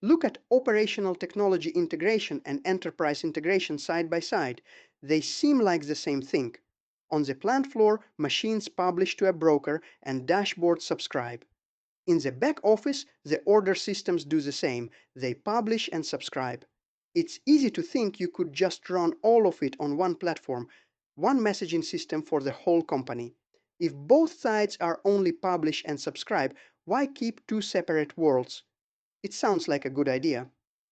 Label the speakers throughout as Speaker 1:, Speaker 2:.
Speaker 1: Look at operational technology integration and enterprise integration side by side. They seem like the same thing. On the plant floor, machines publish to a broker and dashboards subscribe. In the back office, the order systems do the same. They publish and subscribe. It's easy to think you could just run all of it on one platform, one messaging system for the whole company. If both sides are only publish and subscribe, why keep two separate worlds? It sounds like a good idea.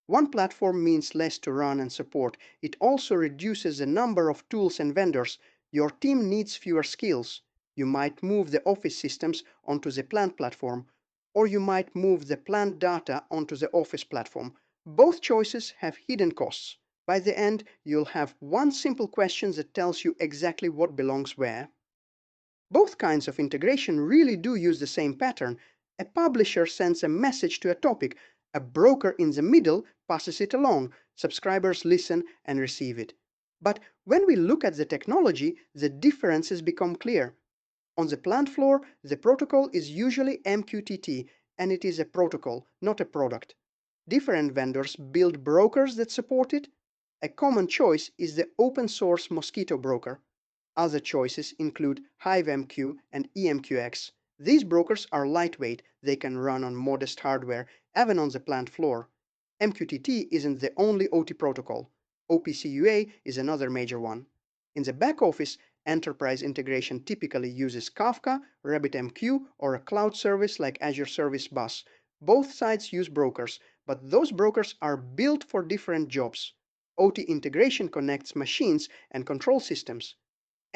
Speaker 1: One platform means less to run and support. It also reduces the number of tools and vendors. Your team needs fewer skills. You might move the office systems onto the plant platform, or you might move the plant data onto the office platform. Both choices have hidden costs. By the end, you'll have one simple question that tells you exactly what belongs where. Both kinds of integration really do use the same pattern. A publisher sends a message to a topic, a broker in the middle passes it along, subscribers listen and receive it. But when we look at the technology, the differences become clear. On the plant floor, the protocol is usually MQTT, and it is a protocol, not a product. Different vendors build brokers that support it. A common choice is the open source Mosquito broker. Other choices include HiveMQ and EMQX. These brokers are lightweight, they can run on modest hardware, even on the plant floor. MQTT isn't the only OT protocol. OPC is another major one. In the back office, enterprise integration typically uses Kafka, RabbitMQ, or a cloud service like Azure Service Bus. Both sides use brokers, but those brokers are built for different jobs. OT integration connects machines and control systems.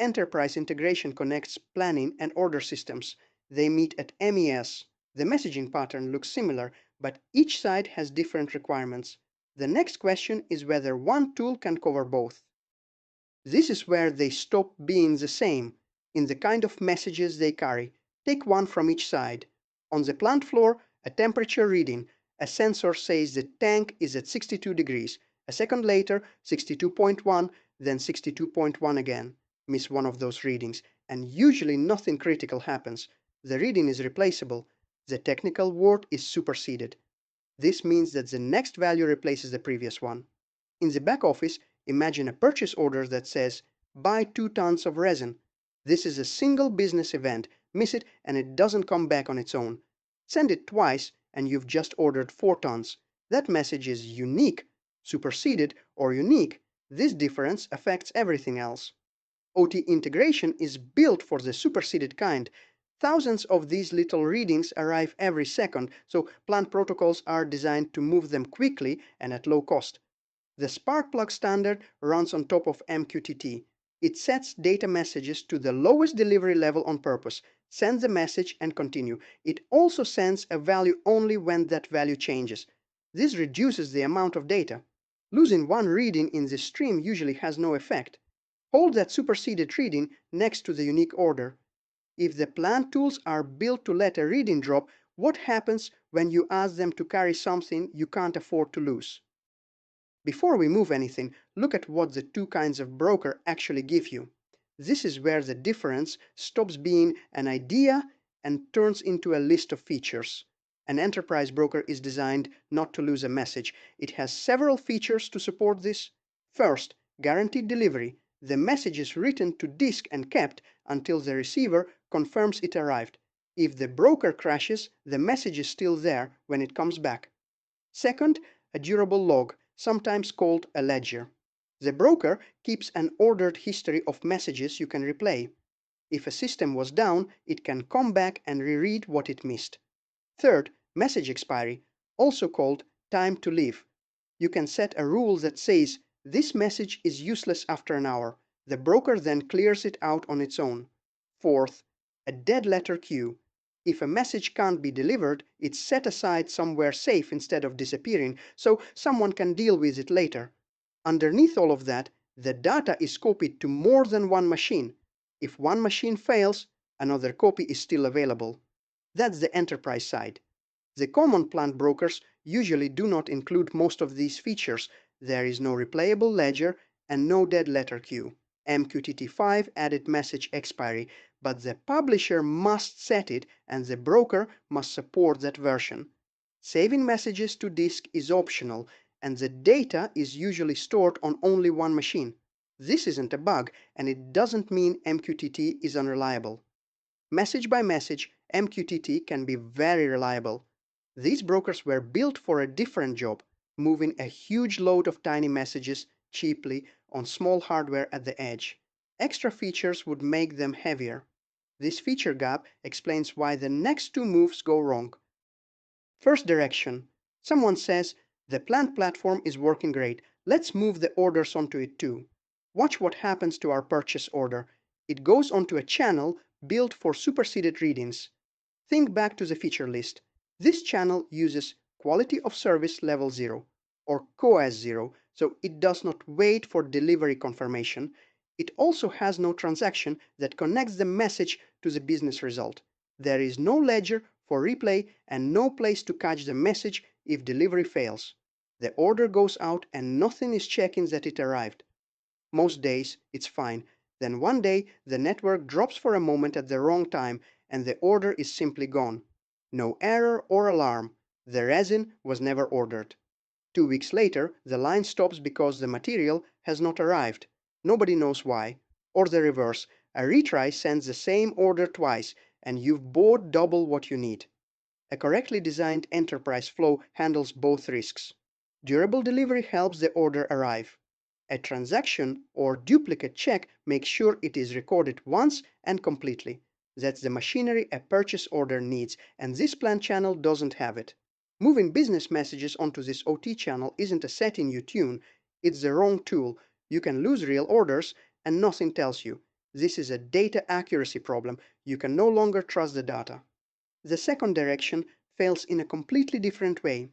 Speaker 1: Enterprise integration connects planning and order systems. They meet at MES. The messaging pattern looks similar, but each side has different requirements. The next question is whether one tool can cover both. This is where they stop being the same in the kind of messages they carry. Take one from each side. On the plant floor, a temperature reading. A sensor says the tank is at 62 degrees. A second later, 62.1, then 62.1 again. Miss one of those readings, and usually nothing critical happens. The reading is replaceable. The technical word is superseded. This means that the next value replaces the previous one. In the back office, imagine a purchase order that says, buy 2 tons of resin. This is a single business event. Miss it and it doesn't come back on its own. Send it twice and you've just ordered 4 tons. That message is unique, superseded, or unique. This difference affects everything else. OT integration is built for the superseded kind. Thousands of these little readings arrive every second, so plant protocols are designed to move them quickly and at low cost. The Sparkplug standard runs on top of MQTT. It sets data messages to the lowest delivery level on purpose, sends the message and continue. It also sends a value only when that value changes. This reduces the amount of data. Losing one reading in the stream usually has no effect. Hold that superseded reading next to the unique order. If the plant tools are built to let a reading drop, what happens when you ask them to carry something you can't afford to lose? Before we move anything, look at what the two kinds of broker actually give you. This is where the difference stops being an idea and turns into a list of features. An enterprise broker is designed not to lose a message. It has several features to support this. First, guaranteed delivery. The message is written to disk and kept until the receiver confirms it arrived. If the broker crashes, the message is still there when it comes back. Second, a durable log, sometimes called a ledger. The broker keeps an ordered history of messages you can replay. If a system was down, it can come back and reread what it missed. Third, message expiry, also called time to leave. You can set a rule that says this message is useless after an hour. The broker then clears it out on its own. Fourth, a dead letter queue. If a message can't be delivered, it's set aside somewhere safe instead of disappearing, so someone can deal with it later. Underneath all of that, the data is copied to more than one machine. If one machine fails, another copy is still available. That's the enterprise side. The common plant brokers usually do not include most of these features. There is no replayable ledger and no dead letter queue. MQTT5 added message expiry, but the publisher must set it and the broker must support that version. Saving messages to disk is optional, and the data is usually stored on only one machine. This isn't a bug, and it doesn't mean MQTT is unreliable. Message by message, MQTT can be very reliable. These brokers were built for a different job, moving a huge load of tiny messages cheaply on small hardware at the edge. Extra features would make them heavier. This feature gap explains why the next two moves go wrong. First direction. Someone says, the plant platform is working great. Let's move the orders onto it too. Watch what happens to our purchase order. It goes onto a channel built for superseded readings. Think back to the feature list. This channel uses quality of service level 0 or COAS 0, so it does not wait for delivery confirmation. It also has no transaction that connects the message to the business result. There is no ledger for replay and no place to catch the message if delivery fails. The order goes out and nothing is checking that it arrived. Most days it's fine. Then one day the network drops for a moment at the wrong time and the order is simply gone. No error or alarm. The resin was never ordered. 2 weeks later, the line stops because the material has not arrived. Nobody knows why. Or the reverse. A retry sends the same order twice and you've bought double what you need. A correctly designed enterprise flow handles both risks. Durable delivery helps the order arrive. A transaction or duplicate check makes sure it is recorded once and completely. That's the machinery a purchase order needs, and this plant channel doesn't have it. Moving business messages onto this OT channel isn't a setting you tune, it's the wrong tool. You can lose real orders and nothing tells you. This is a data accuracy problem. You can no longer trust the data. The second direction fails in a completely different way.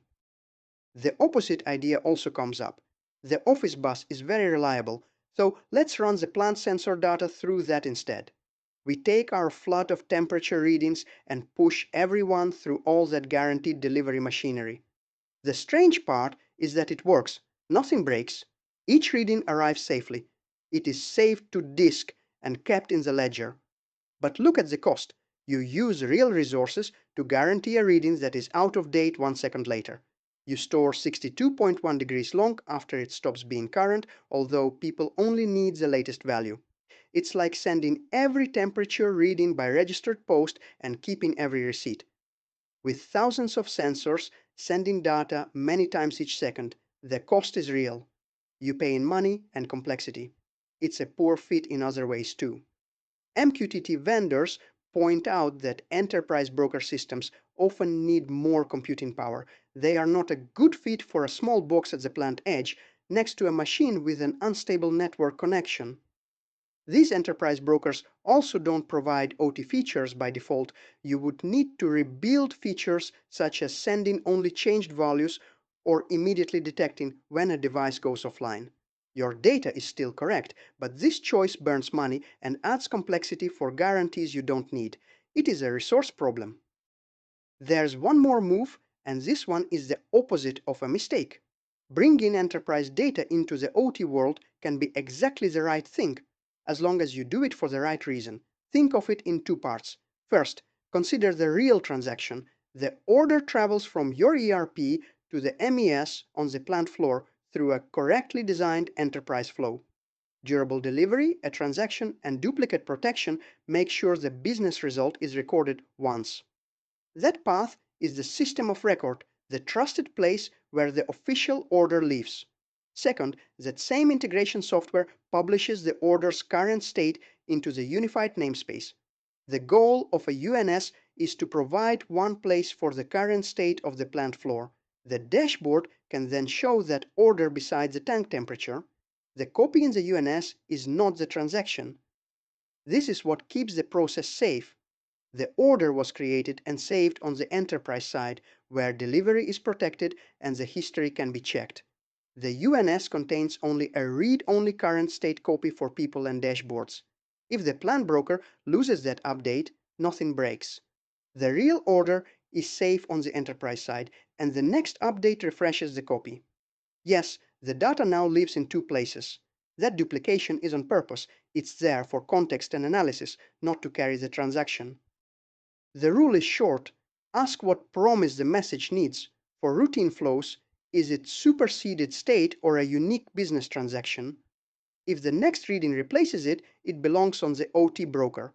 Speaker 1: The opposite idea also comes up. The office bus is very reliable, so let's run the plant sensor data through that instead. We take our flood of temperature readings and push everyone through all that guaranteed delivery machinery. The strange part is that it works. Nothing breaks. Each reading arrives safely. It is saved to disk and kept in the ledger. But look at the cost. You use real resources to guarantee a reading that is out of date 1 second later. You store 62.1 degrees long after it stops being current, although people only need the latest value. It's like sending every temperature reading by registered post and keeping every receipt. With thousands of sensors sending data many times each second, the cost is real. You pay in money and complexity. It's a poor fit in other ways too. MQTT vendors point out that enterprise broker systems often need more computing power. They are not a good fit for a small box at the plant edge next to a machine with an unstable network connection. These enterprise brokers also don't provide OT features by default. You would need to rebuild features such as sending only changed values or immediately detecting when a device goes offline. Your data is still correct, but this choice burns money and adds complexity for guarantees you don't need. It is a resource problem. There's one more move, and this one is the opposite of a mistake. Bringing enterprise data into the OT world can be exactly the right thing, as long as you do it for the right reason. Think of it in two parts. First, consider the real transaction. The order travels from your ERP to the MES on the plant floor through a correctly designed enterprise flow. Durable delivery, a transaction, and duplicate protection make sure the business result is recorded once. That path is the system of record, the trusted place where the official order lives. Second, that same integration software publishes the order's current state into the unified namespace. The goal of a UNS is to provide one place for the current state of the plant floor. The dashboard can then show that order beside the tank temperature. The copy in the UNS is not the transaction. This is what keeps the process safe. The order was created and saved on the enterprise side, where delivery is protected and the history can be checked. The UNS contains only a read-only current state copy for people and dashboards. If the plant broker loses that update, nothing breaks. The real order is safe on the enterprise side, and the next update refreshes the copy. Yes, the data now lives in two places. That duplication is on purpose. It's there for context and analysis, not to carry the transaction. The rule is short. Ask what promise the message needs. For routine flows, is it superseded state or a unique business transaction? If the next reading replaces it, it belongs on the OT broker.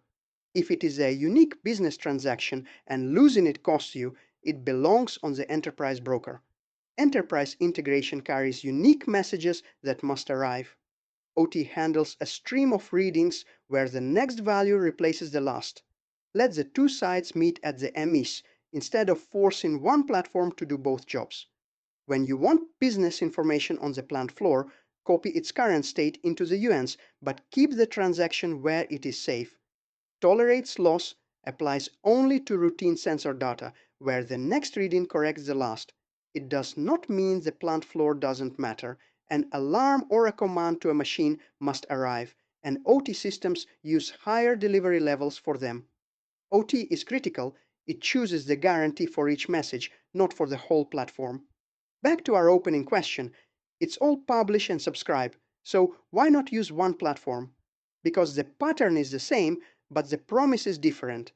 Speaker 1: If it is a unique business transaction and losing it costs you, it belongs on the enterprise broker. Enterprise integration carries unique messages that must arrive. OT handles a stream of readings where the next value replaces the last. Let the two sides meet at the MES instead of forcing one platform to do both jobs. When you want business information on the plant floor, copy its current state into the UNs, but keep the transaction where it is safe. Tolerates loss, applies only to routine sensor data, where the next reading corrects the last. It does not mean the plant floor doesn't matter. An alarm or a command to a machine must arrive, and OT systems use higher delivery levels for them. OT is critical, it chooses the guarantee for each message, not for the whole platform. Back to our opening question, it's all publish and subscribe, so why not use one platform? Because the pattern is the same, but the promise is different.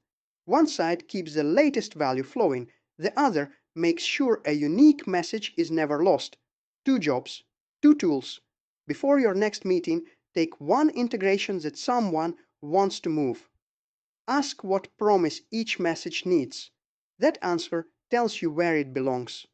Speaker 1: One side keeps the latest value flowing, the other makes sure a unique message is never lost. Two jobs, two tools. Before your next meeting, take one integration that someone wants to move. Ask what promise each message needs. That answer tells you where it belongs.